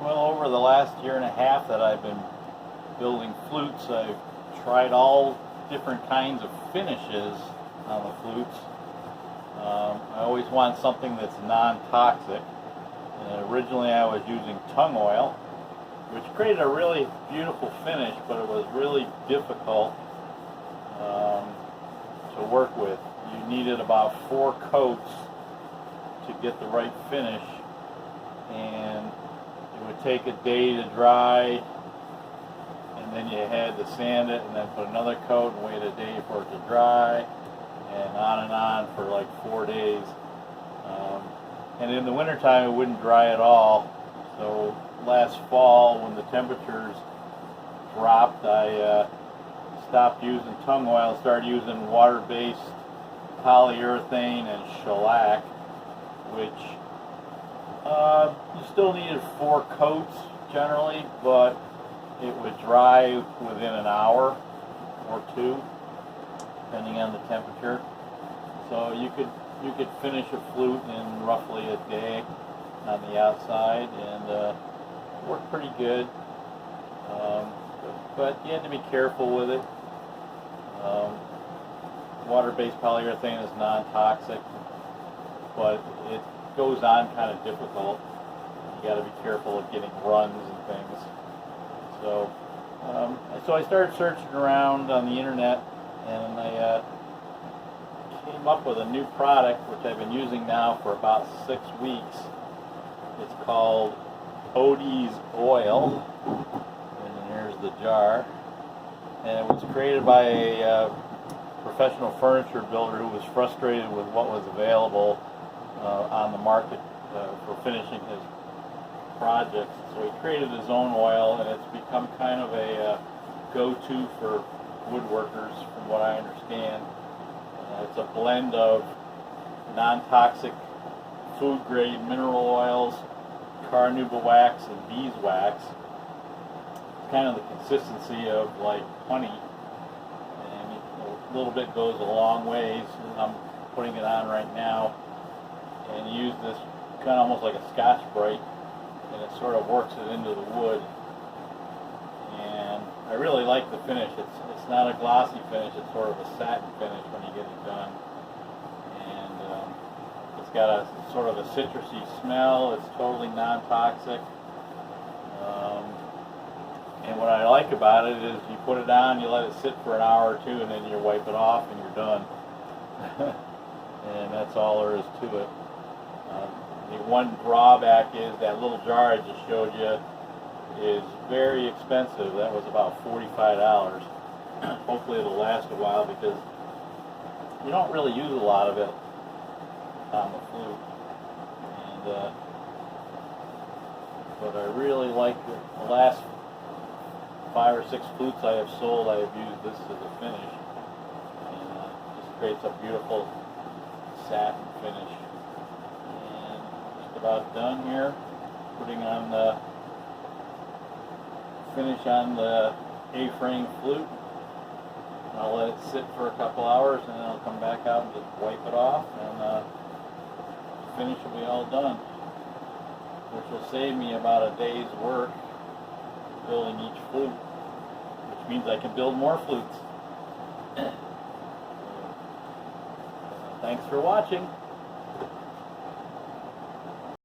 Well, over the last year and a half that I've been building flutes, I've tried all different kinds of finishes on the flutes. I always want something that's non-toxic. Originally I was using tung oil, which created a really beautiful finish, but it was really difficult to work with. You needed about 4 coats to get the right finish, and it would take a day to dry, and then you had to sand it and then put another coat and wait a day for it to dry, and on for like 4 days. And in the wintertime it wouldn't dry at all. So last fall, when the temperatures dropped, I stopped using tung oil and started using water-based polyurethane and shellac, which you still needed 4 coats generally, but it would dry within an hour or 2, depending on the temperature. So you could finish a flute in roughly a day on the outside, and it worked pretty good. But you had to be careful with it. Water-based polyurethane is non-toxic, but it goes on kind of difficult. You got to be careful of getting runs and things. So I started searching around on the internet, and I came up with a new product which I've been using now for about 6 weeks. It's called Odie's Oil, and here's the jar. And it was created by a professional furniture builder who was frustrated with what was available on the market for finishing his projects. So he created his own oil, and it's become kind of a go-to for woodworkers, from what I understand. It's a blend of non-toxic food-grade mineral oils, carnauba wax, and beeswax. It's kind of the consistency of like honey, and a little bit goes a long ways. And I'm putting it on right now, and you use this kind of almost like a Scotch-Brite, and it sort of works it into the wood. And I really like the finish. It's not a glossy finish, it's sort of a satin finish when you get it done. And it's got a sort of a citrusy smell. It's totally non-toxic. And what I like about it is you put it on, you let it sit for an hour or 2, and then you wipe it off and you're done. And that's all there is to it. The one drawback is that little jar I just showed you is very expensive. That was about $45. Hopefully it'll last a while, because you don't really use a lot of it on the flute. And but I really like it. The last 5 or 6 flutes I have sold, I have used this as a finish, and just creates a beautiful satin finish. And just about done here. Putting on the finish on the A-frame flute. I'll let it sit for a couple hours, and then I'll come back out and just wipe it off, and the finish will be all done, which will save me about a day's work building each flute, which means I can build more flutes. Thanks for watching.